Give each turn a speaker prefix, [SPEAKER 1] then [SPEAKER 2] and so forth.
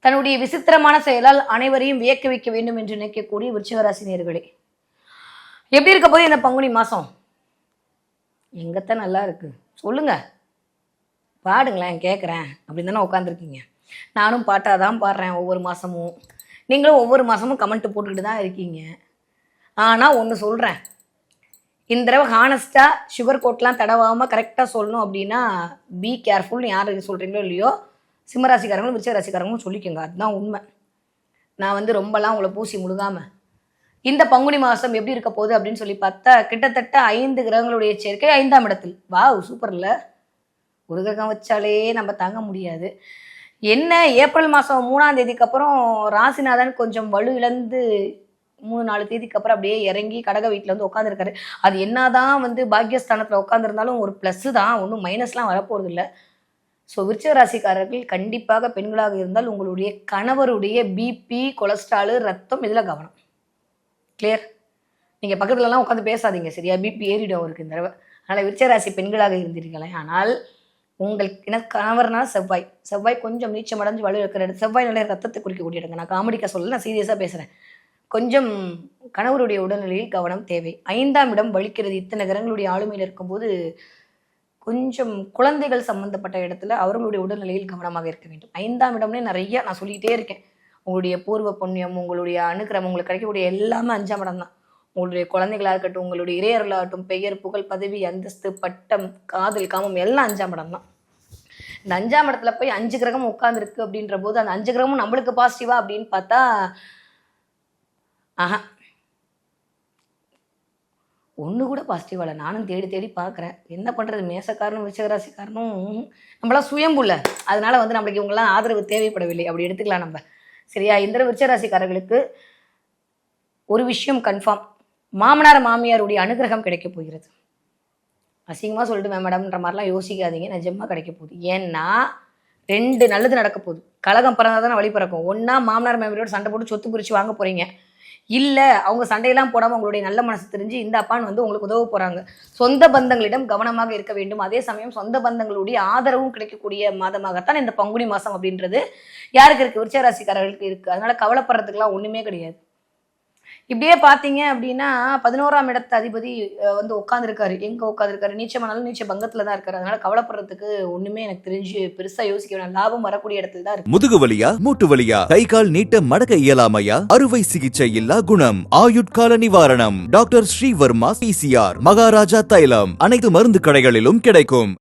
[SPEAKER 1] தன்னுடைய விசித்திரமான செயலால் அனைவரையும் வியக்க வைக்க வேண்டும் என்று நினைக்கக்கூடிய விருச்சிக நேயர்களே, எப்படி இருக்க போது இந்த பங்குனி மாசம்? எங்கத்தான் நல்லா இருக்கு சொல்லுங்க, பாடுங்களேன் கேட்குறேன் அப்படின்னு தானே உட்காந்துருக்கீங்க. நானும் பாட்டாக தான் பாடுறேன் ஒவ்வொரு மாதமும், நீங்களும் ஒவ்வொரு மாதமும் கமெண்ட் போட்டுக்கிட்டு தான் இருக்கீங்க. ஆனால் ஒன்று சொல்கிறேன், இந்த தடவை ஹானஸ்ட்டாக சுகர் கோட்லாம் தடவாமல் கரெக்டாக சொல்லணும் அப்படின்னா பி கேர்ஃபுல்னு யார் சொல்கிறீங்களோ இல்லையோ, சிம்மராசிக்காரங்களும் விருச்சிகராசிக்காரங்களும் சொல்லிக்கோங்க. அதுதான் உண்மை. நான் ரொம்பலாம் உங்களை பூசி முழுகாமல் இந்த பங்குனி மாதம் எப்படி இருக்க போகுது அப்படின்னு சொல்லி பார்த்தா, கிட்டத்தட்ட 5 கிரகங்களுடைய சேர்க்கை 5ஆம் இடத்தில். வாவ், சூப்பர் இல்லை? ஒரு கிரகம் வச்சாலே நம்ம தாங்க முடியாது. என்ன, ஏப்ரல் மாதம் 3ஆம் தேதிக்கு அப்புறம் ராசிநாதன் கொஞ்சம் வலு இழந்து 3-4 தேதிக்கு அப்புறம் அப்படியே இறங்கி கடக வீட்டில் உட்காந்துருக்காரு. அது என்னதான் பாக்கியஸ்தானத்தில் உட்காந்துருந்தாலும் ஒரு ப்ளஸ்ஸு தான், ஒன்றும் மைனஸ்லாம் வரப்போகிறது இல்லை. ஸோ விருச்சிக ராசிக்காரர்கள் கண்டிப்பாக பெண்களாக இருந்தால் உங்களுடைய கணவருடைய பிபி, கொலஸ்ட்ராலு, ரத்தம் இதில் கவனம். கிளியர்? நீங்கள் பக்கத்துலலாம் உட்காந்து பேசாதீங்க சரியா? பிபி ஏறிடும் அவருக்கு இந்த தடவை. அதனால் விருச்சிக ராசி பெண்களாக இருந்தீர்களே, ஆனால் உங்கள் கணவர்னால் செவ்வாய் கொஞ்சம் நீச்சம் அடைஞ்சு வலு இருக்கிற இடத்து. செவ்வாய் நிலைய ரத்தத்தை குறிக்கக்கூடிய இடங்க. நான் காமெடிக்காக சொல்லலை, நான் சீரியஸாக பேசுகிறேன். கொஞ்சம் கணவருடைய உடல்நிலையில் கவனம் தேவை. 5ஆம் இடம் வலிக்கிறது. இத்தனை கிரகங்களுடைய ஆளுமையில் இருக்கும்போது கொஞ்சம் குழந்தைகள் சம்பந்தப்பட்ட இடத்துல அவர்களுடைய உடல்நிலையில் கவனமாக இருக்க வேண்டும். 5ஆம் இடம்னே நிறைய நான் சொல்லிக்கிட்டே இருக்கேன். உங்களுடைய பூர்வ புண்ணியம், உங்களுடைய அனுக்கிரகம், உங்களுக்கு கிடைக்கக்கூடிய எல்லாமே 5ஆம் இடம் தான். உங்களுடைய குழந்தைகளாக இருக்கட்டும், உங்களுடைய இறையர்களாகட்டும், பெயர், புகழ், பதவி, அந்தஸ்து, பட்டம், காதல், காமம் எல்லாம் 5ஆம் இடம் தான். இந்த 5ஆம் இடத்துல போய் 5 கிரகம் உட்காந்துருக்கு அப்படின்ற போது அந்த 5 கிரகமும் நம்மளுக்கு பாசிட்டிவா அப்படின்னு பார்த்தா ஆஹா, ஒன்று கூட பாசிட்டிவா இல்லை. நானும் தேடி தேடி பார்க்குறேன், என்ன பண்ணுறது. மேசக்காரனும் விருச்சிகராசிக்காரனும் நம்மளாம் சுயம்புல, அதனால நம்மளுக்கு இவங்கெல்லாம் ஆதரவு தேவைப்படவில்லை அப்படி எடுத்துக்கலாம் நம்ம. சரியா? இந்த விருச்சிகராசிக்காரர்களுக்கு ஒரு விஷயம் கன்ஃபார்ம், மாமனார் மாமியாருடைய அனுகிரகம் கிடைக்க போகிறது. அசிங்கமாக சொல்லிட்டு மேடம்ன்ற மாதிரிலாம் யோசிக்காதீங்க, நிஜமாக கிடைக்க போகுது. ஏன்னா 2 நல்லது நடக்க போகுது. கலகம் பிறந்தால் தானே வழி பிறக்கும். ஒன்றா மாமனார் மாமியாரோட சண்டை போட்டு சொத்து பிரித்து வாங்க போகிறீங்க, இல்லை அவங்க சண்டையெல்லாம் போடாமல் உங்களுடைய நல்ல மனசு தெரிஞ்சு இந்த அப்பான்னு உங்களுக்கு உதவ போகிறாங்க. சொந்த பந்தங்களிடம் கவனமாக இருக்க வேண்டும். அதே சமயம் சொந்த பந்தங்களுடைய ஆதரவும் கிடைக்கக்கூடிய மாதமாகத்தான் இந்த பங்குனி மாதம் அப்படின்றது யாருக்கு இருக்குது? விருச்சிக ராசிக்காரர்களுக்கு இருக்குது. அதனால் கவலைப்படுறதுக்கெலாம் ஒன்றுமே கிடையாது. இப்படியே பார்த்தீங்க அப்படின்னா 11ஆம் இடத்து அதிபதி உட்காந்துருக்காரு. எங்கே உட்காந்துருக்காரு? நீச்சமானாலும் நீச்ச பங்கத்தில் தான் இருக்காரு. அதனால கவலைப்படுறதுக்கு ஒன்றுமே எனக்கு தெரிஞ்சு பெருசாக யோசிக்க வேணாம். லாபம் வரக்கூடிய இடத்துல தான் இருக்கு.
[SPEAKER 2] முதுகு வலியா, மூட்டு வலியா, கை கால் நீட்ட மடக்க இயலாமையா, அறுவை சிகிச்சை இல்லா குணம், ஆயுட்கால நிவாரணம். டாக்டர் ஸ்ரீவர்மா PCR, மகாராஜா தைலம் அனைத்து மருந்து கடைகளிலும் கிடைக்கும்.